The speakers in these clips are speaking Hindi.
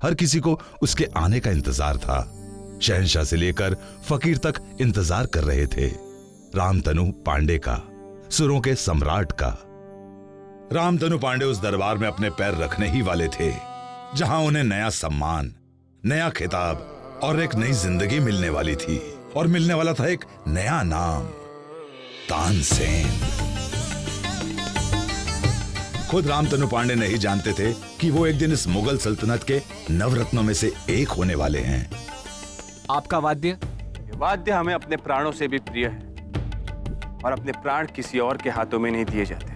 हर किसी को उसके आने का इंतजार था। शहंशाह से लेकर फकीर तक इंतजार कर रहे थे रामतनु पांडे का, सुरों के सम्राट का। रामतनु पांडे उस दरबार में अपने पैर रखने ही वाले थे जहां उन्हें नया सम्मान, नया खिताब और एक नई जिंदगी मिलने वाली थी। और मिलने वाला था एक नया नाम, तानसेन। खुद रामतनु पांडे नहीं जानते थे कि वो एक दिन इस मुगल सल्तनत के नवरत्नों में से एक होने वाले हैं। आपका वाद्य? ये वाद्य हमें अपने प्राणों से भी प्रिय है और अपने प्राण किसी और के हाथों में नहीं दिए जाते।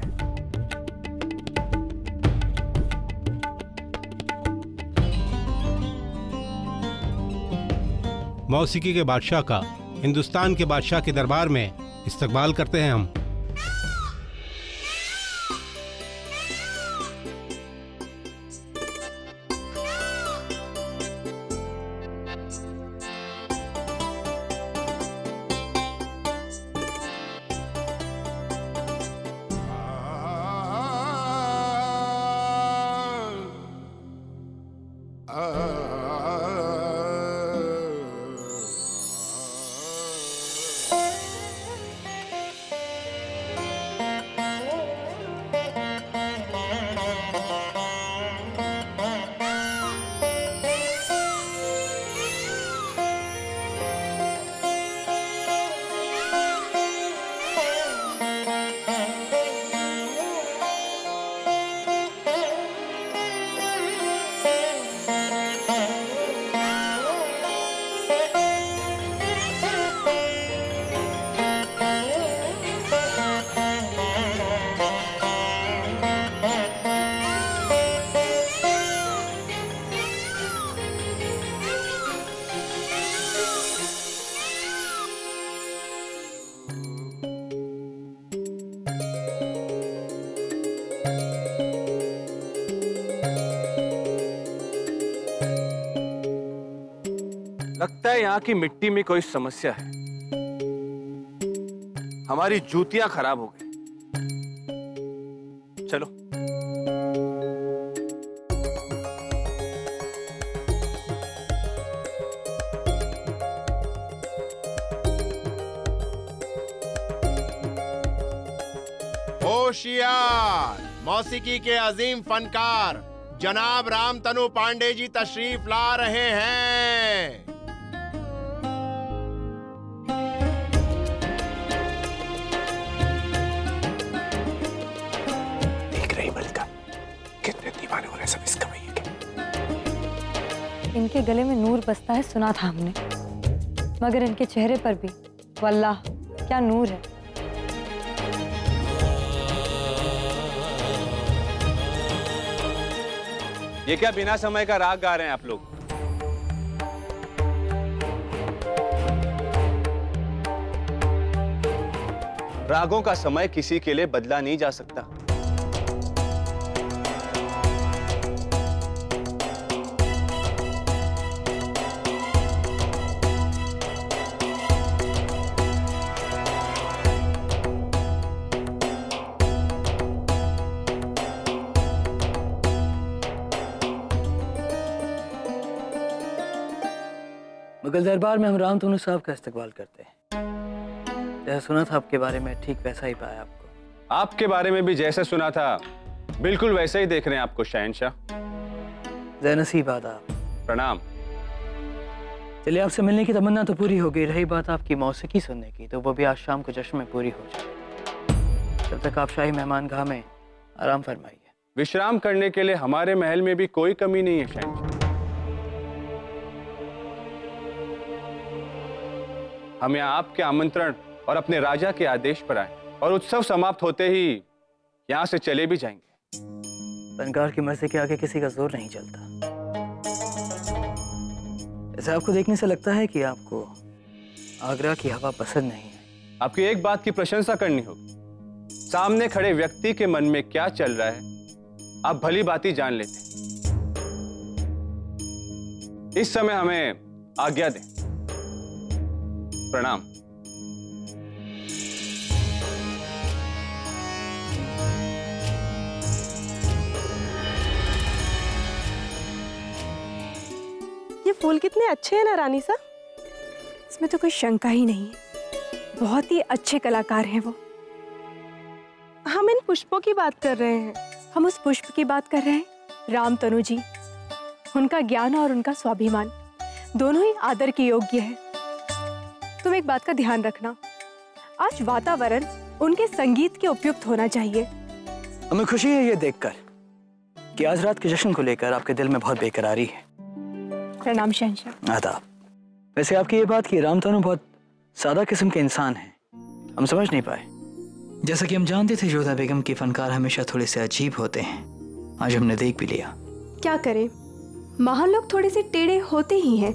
मौसीकी के बादशाह का हिंदुस्तान के बादशाह के दरबार में इस्तकबाल करते हैं हम। लगता है यहाँ की मिट्टी में कोई समस्या है। हमारी जूतियां खराब हो गई। चलो। होशियार! मौसीकी के अजीम फनकार जनाब रामतनु पांडे जी तशरीफ ला रहे हैं। इनके गले में नूर बसता है सुना था हमने, मगर इनके चेहरे पर भी वल्लाह क्या नूर है। ये क्या बिना समय का राग गा रहे हैं आप लोग? रागों का समय किसी के लिए बदला नहीं जा सकता। मुगल दरबार में हम रामतनु साहब का इस्तकबाल करते हैं। जैसा सुना था आपके बारे में ठीक वैसा ही पाया आपको। आपके बारे में भी जैसे सुना था बिल्कुल वैसे ही देख रहे हैं आपको शहंशाह। ज़ैनसीब आदाब। प्रणाम। चलिए, आपसे मिलने की तमन्ना तो पूरी हो गई। रही बात आपकी मौसीकी सुनने की, तो वो भी आज शाम को जश्न में पूरी हो जाए। तब तक आप शाही मेहमान गाह में आराम फरमाइए। विश्राम करने के लिए हमारे महल में भी कोई कमी नहीं है शहंशाह। हम यहाँ आपके आमंत्रण और अपने राजा के आदेश पर आए और उत्सव समाप्त होते ही यहाँ से चले भी जाएंगे। फनकार की मर्जी के आगे किसी का जोर नहीं चलता। ऐसे आपको देखने से लगता है कि आपको आगरा की हवा पसंद नहीं है। आपकी एक बात की प्रशंसा करनी होगी। सामने खड़े व्यक्ति के मन में क्या चल रहा है आप भली भांति जान लेते। इस समय हमें आज्ञा दें। प्रणाम। ये फूल कितने अच्छे हैं ना रानी सा। इसमें तो कोई शंका ही नहीं है, बहुत ही अच्छे कलाकार हैं वो। हम इन पुष्पों की बात कर रहे हैं। हम उस पुष्प की बात कर रहे हैं, रामतनु जी। उनका ज्ञान और उनका स्वाभिमान दोनों ही आदर के योग्य है। तुम एक बात का ध्यान रखना, आज वातावरण उनके संगीत के उपयुक्त होना चाहिए। हमें खुशी है ये देखकर कि आज रात के जश्न को लेकर आपके दिल में बहुत बेकरारी है। प्रणाम शहंशाह। आदाब। वैसे आपकी ये बात कि रामतनु बहुत सादा किस्म के इंसान हैं, हम समझ नहीं पाए। जैसा कि हम जानते थे जोधा बेगम के फनकार हमेशा थोड़े से अजीब होते हैं, आज हमने देख भी लिया। क्या करें, महान लोग थोड़े से टेढ़े होते ही हैं।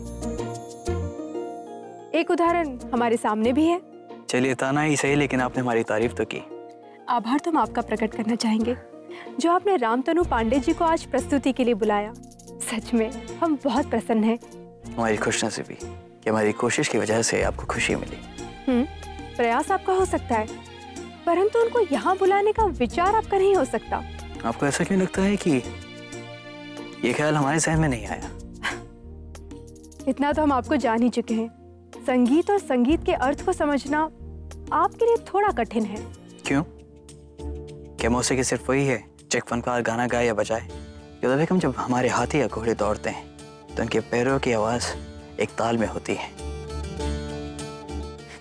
एक उदाहरण हमारे सामने भी है। चलिए ताना ही सही, लेकिन आपने हमारी तारीफ तो की। आभार तुम आपका प्रकट करना चाहेंगे जो आपने रामतनु पांडे जी को आज प्रस्तुति के लिए बुलाया। सच में हम बहुत प्रसन्न हैं। हमारी खुशनसीबी कि हमारी कोशिश की वजह से आपको खुशी मिली। प्रयास आपका हो सकता है, परंतु उनको यहाँ बुलाने का विचार आपका नहीं हो सकता। आपको ऐसा क्यों लगता है कि ये ख्याल हमारे जहन में नहीं आया? इतना तो हम आपको जान ही चुके हैं, संगीत और संगीत के अर्थ को समझना आपके लिए थोड़ा कठिन है। क्यों? क्या मौसीकी सिर्फ वही है जो एक फनकार गाना गाए या बजाए? जोधा बेगम, जब हमारे हाथी या घोड़े दौड़ते हैं तो उनके पैरों की आवाज एक ताल में होती है।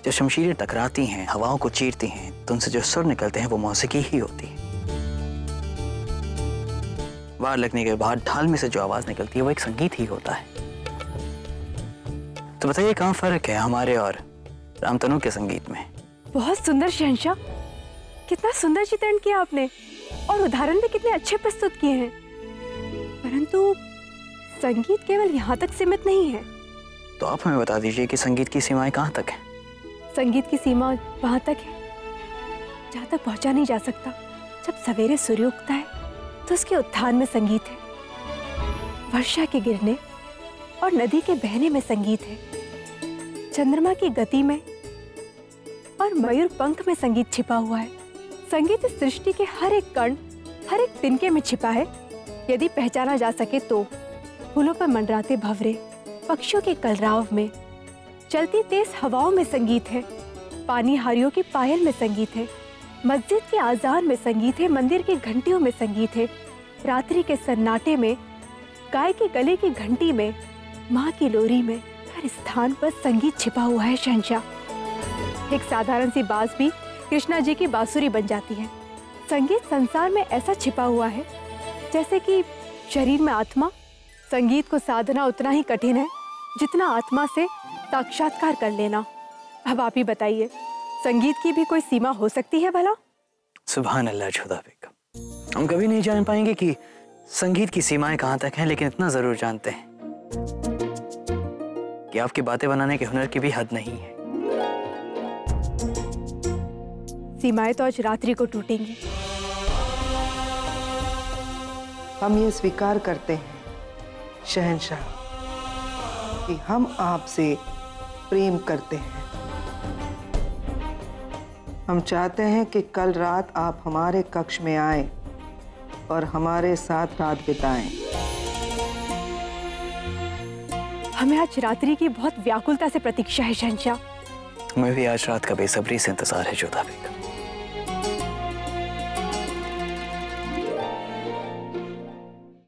जब शमशीरें टकराती हैं, हवाओं को चीरती हैं, तो उनसे जो सुर निकलते हैं वो मौसीकी ही होती है। वार लगने के बाद ढाल में से जो आवाज निकलती है वो एक संगीत ही होता है। तो बताइए कहाँ फर्क है हमारे और रामतनु के संगीत में? बहुत सुंदर शहंशाह, कितना सुंदर चित्रण किया आपने और उदाहरण भी कितने अच्छे प्रस्तुत किए हैं। परंतु संगीत केवल यहाँ तक सीमित नहीं है। तो आप हमें बता दीजिए कि संगीत की सीमाएं कहाँ तक हैं? संगीत की सीमा वहां तक है जहाँ तक पहुंचा नहीं जा सकता। जब सवेरे सूर्य उगता है तो उसके उत्थान में संगीत है, वर्षा के गिरने और नदी के बहने में संगीत है, चंद्रमा की गति में और मयूर पंख में संगीत छिपा हुआ है। संगीत इस सृष्टि के हर एक कण, हर एक तिनके में छिपा है। यदि पहचाना जा सके तो फूलों पर मंडराते भंवरे, पक्षियों के कलरव में, चलती तेज हवाओं में संगीत है, पानी हारियों की पायल में संगीत है, मस्जिद के आजान में संगीत है, मंदिर की घंटियों में संगीत है, रात्रि के सन्नाटे में, गाय के गले की घंटी में, माँ की लोरी में, हर स्थान पर संगीत छिपा हुआ है शहंशाह। एक साधारण सी बांस भी कृष्णा जी की बांसुरी बन जाती है। संगीत संसार में ऐसा छिपा हुआ है जैसे कि शरीर में आत्मा। संगीत को साधना उतना ही कठिन है जितना आत्मा से साक्षात्कार कर लेना। अब आप ही बताइए, संगीत की भी कोई सीमा हो सकती है भला? सुभान अल्लाह जोधा बेगम, हम कभी नहीं जान पाएंगे कि संगीत की सीमाएं कहाँ तक हैं, लेकिन इतना जरूर जानते हैं कि आपकी बातें बनाने के हुनर की भी हद नहीं है। सीमाएं तो आज रात्रि को टूटेंगी। हम ये स्वीकार करते हैं शहंशाह कि हम आपसे प्रेम करते हैं। हम चाहते हैं कि कल रात आप हमारे कक्ष में आए और हमारे साथ रात बिताएं। हमें आज रात्रि की बहुत व्याकुलता से प्रतीक्षा है शहंशाह। हमें भी आज रात का बेसब्री से इंतजार है जोधा बेगम।